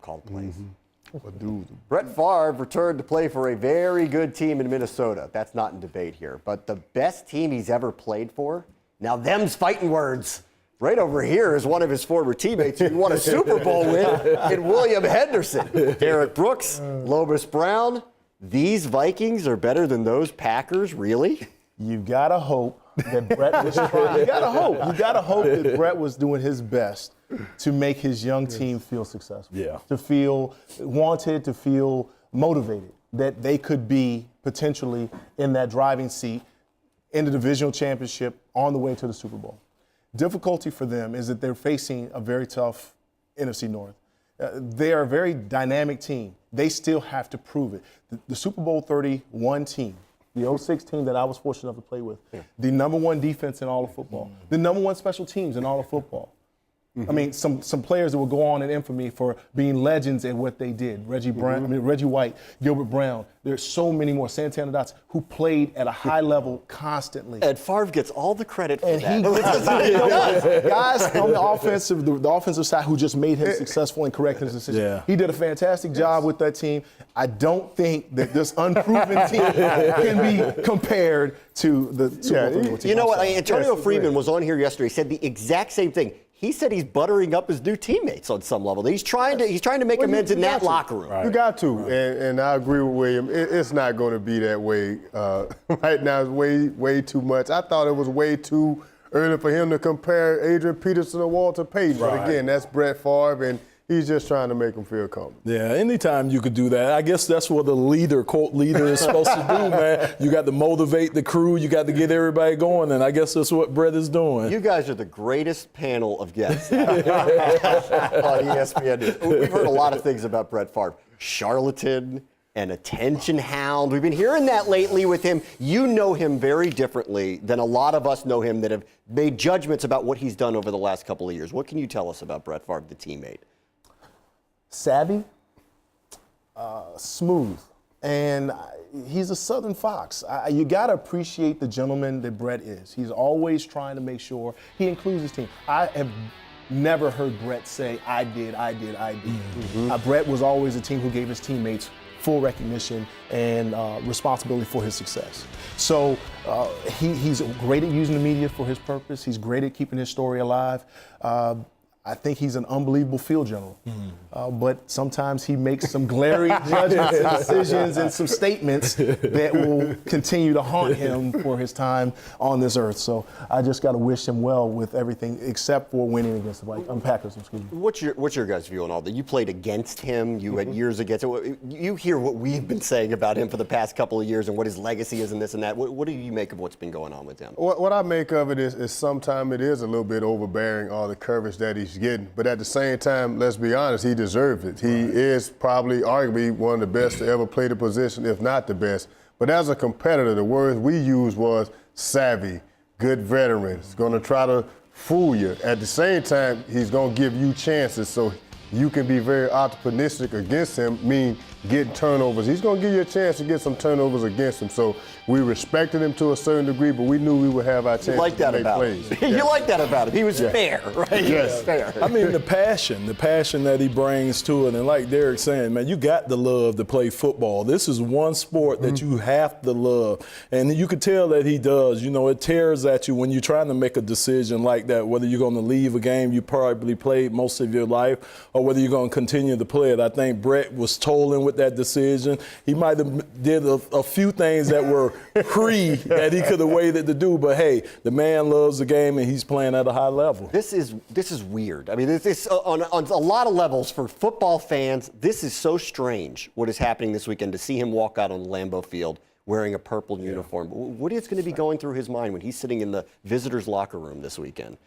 called plays. Dude. Brett Favre returned to play for a very good team in Minnesota. That's not in debate here. But the best team he's ever played for, now them's fighting words. Right over here is one of his former teammates who he won a Super Bowl with in Willam Henderson. Garrett Brooks, Lobus Brown. These Vikings are better than those Packers, really? You gotta hope that Brett was trying. You gotta hope that Brett was doing his best to make his young team feel successful. Yeah. To feel wanted, to feel motivated, that they could be potentially in that driving seat in the divisional championship on the way to the Super Bowl. Difficulty for them is that they're facing a very tough NFC North. They are a very dynamic team. They still have to prove it. The Super Bowl 31 team, the 06 team that I was fortunate enough to play with, the number one defense in all of football, the number one special teams in all of football. I mean, some players that will go on in infamy for being legends at what they did. Reggie White, Gilbert Brown. There's so many more. Santana Dots, who played at a high level constantly. And Favre gets all the credit for that. And he guys on the offensive side who just made him successful in correcting his decision. Yeah. He did a fantastic job with that team. I don't think that this unproven team can be compared to the Super Bowl team. You know what? Antonio Freeman was on here yesterday. He said the exact same thing. He said he's buttering up his new teammates on some level. He's trying to make amends in that locker room. Right. You got to, and I agree with William. It's not going to be that way right now. It's way too much. I thought it was way too early for him to compare Adrian Peterson to Walter Payton. Right. But again, that's Brett Favre, and he's just trying to make him feel comfortable. Yeah, anytime you could do that. I guess that's what the leader, quote, leader is supposed to do, man. You got to motivate the crew. You got to get everybody going, and I guess that's what Brett is doing. You guys are the greatest panel of guests on ESPN. We've heard a lot of things about Brett Favre. Charlatan, an attention hound. We've been hearing that lately with him. You know him very differently than a lot of us know him that have made judgments about what he's done over the last couple of years. What can you tell us about Brett Favre, the teammate? Savvy, smooth, and he's a Southern fox. You got to appreciate the gentleman that Brett is. He's always trying to make sure he includes his team. I have never heard Brett say, I did. Brett was always a team who gave his teammates full recognition and responsibility for his success. So he's great at using the media for his purpose. He's great at keeping his story alive. I think he's an unbelievable field general. But sometimes he makes some glaring judgments and decisions and some statements that will continue to haunt him for his time on this earth. So I just got to wish him well with everything except for winning against the Packers. Excuse me. What's your guys' view on all that? You played against him. You had years against him. You hear what we've been saying about him for the past couple of years and what his legacy is and this and that. What do you make of what's been going on with him? What I make of it is sometimes it is a little bit overbearing, all the coverage that he's getting. But at the same time, let's be honest, he deserves it. He is probably arguably one of the best to ever play the position, if not the best. But as a competitor, the words we used was savvy, good veterans, going to try to fool you. At the same time, he's going to give you chances so you can be very opportunistic against him, mean getting turnovers. He's going to give you a chance to get some turnovers against him. So we respected him to a certain degree, but we knew we would have our chance to make plays. You like that about him. He was fair, right? Yes. Fair. I mean, the passion that he brings to it. And like Derek's saying, man, you got to love to play football. This is one sport that you have to love. And you could tell that he does. You know, it tears at you when you're trying to make a decision like that, whether you're going to leave a game you probably played most of your life or whether you're going to continue to play it. I think Brett was toiling with that decision. He might have did a few things that were that he could have waited to do, but hey, the man loves the game and he's playing at a high level. This is weird. I mean, this on a lot of levels for football fans. This is so strange what is happening this weekend to see him walk out on Lambeau Field wearing a purple uniform. What is going to be going through his mind when he's sitting in the visitors' locker room this weekend?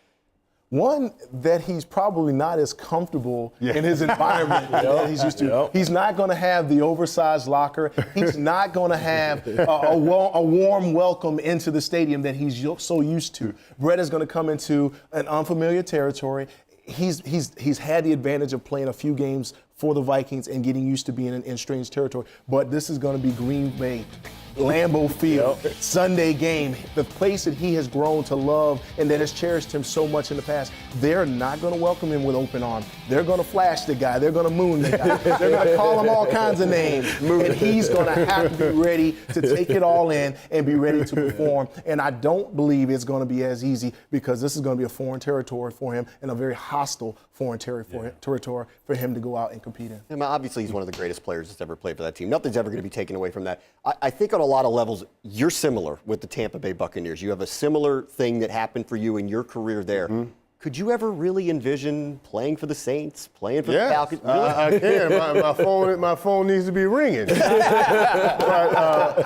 One, that he's probably not as comfortable in his environment that he's used to. He's not going to have the oversized locker. He's not going to have a warm welcome into the stadium that he's so used to. Brett is going to come into an unfamiliar territory. He's had the advantage of playing a few games for the Vikings and getting used to being in strange territory. But this is going to be Green Bay Lambeau Field, Sunday game, the place that he has grown to love and that has cherished him so much in the past, they're not going to welcome him with open arms. They're going to flash the guy. They're going to moon the guy. They're going to call him all kinds of names. And he's going to have to be ready to take it all in and be ready to perform. And I don't believe it's going to be as easy because this is going to be a foreign territory for him and a very hostile foreign territory for him to go out and compete in. I mean, obviously, he's one of the greatest players that's ever played for that team. Nothing's ever going to be taken away from that. I think on a lot of levels, you're similar with the Tampa Bay Buccaneers. You have a similar thing that happened for you in your career there. Mm-hmm. Could you ever really envision playing for the Saints, playing for the Falcons? Really? I can. My phone needs to be ringing. But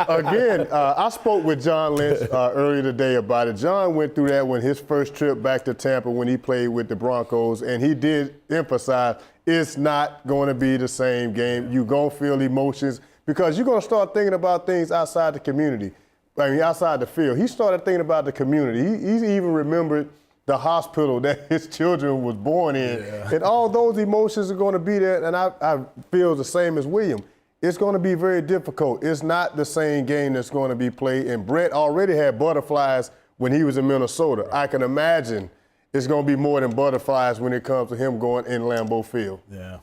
again, I spoke with John Lynch earlier today about it. John went through that when his first trip back to Tampa when he played with the Broncos, and he did emphasize it's not going to be the same game. You're going to feel emotions because you're going to start thinking about things outside the community. I mean, outside the field. He started thinking about the community. He even remembered the hospital that his children was born in. Yeah. And all those emotions are going to be there, and I feel the same as William. It's going to be very difficult. It's not the same game that's going to be played, and Brett already had butterflies when he was in Minnesota. I can imagine it's going to be more than butterflies when it comes to him going in Lambeau Field. Yeah.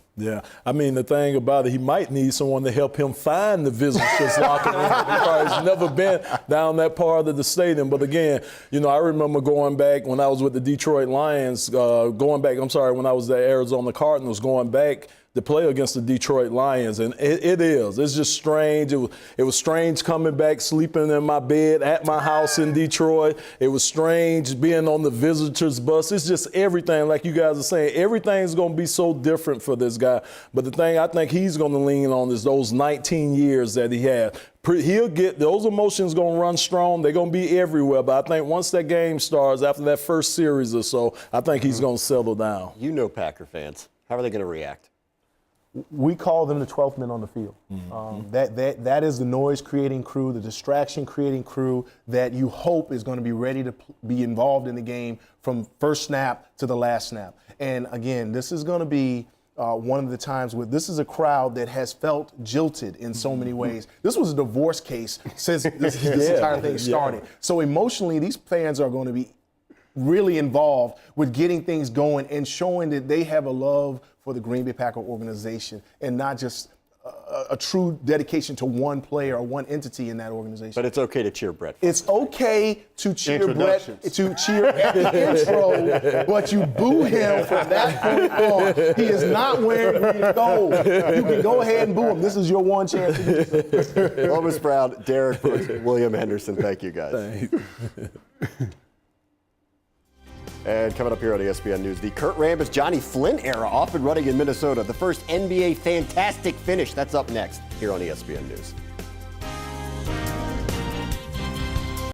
I mean, the thing about it, he might need someone to help him find the visitors' locker room because he's never been down that part of the stadium. But again, I remember going back when I was with the Detroit Lions, when I was the Arizona Cardinals, going back to play against the Detroit Lions, and it's just strange. It was strange coming back, sleeping in my bed at my house in Detroit. It was strange being on the visitors bus. It's just everything, like you guys are saying, everything's going to be so different for this guy. But the thing I think he's going to lean on is those 19 years that he had. He'll get those emotions going to run strong. They're going to be everywhere. But I think once that game starts, after that first series or so, I think he's going to settle down. Packer fans. How are they going to react? We call them the 12th men on the field. Mm-hmm. That is the noise-creating crew, the distraction-creating crew that you hope is going to be ready to be involved in the game from first snap to the last snap. And again, this is going to be one of the times where this is a crowd that has felt jilted in so many ways. This was a divorce case since this entire thing started. So emotionally, these fans are going to be really involved with getting things going and showing that they have a love for the Green Bay Packer organization and not just a true dedication to one player or one entity in that organization. But it's okay to cheer Brett. It's okay to cheer Brett, to cheer at the intro, but you boo him from that point on. He is not wearing green and gold. You can go ahead and boo him. This is your one chance to do so. Lomas Brown, Derek Brooks, William Henderson, thank you guys. Thanks. And coming up here on ESPN News, the Kurt Rambis, Johnny Flynn era off and running in Minnesota. The first NBA fantastic finish. That's up next here on ESPN News.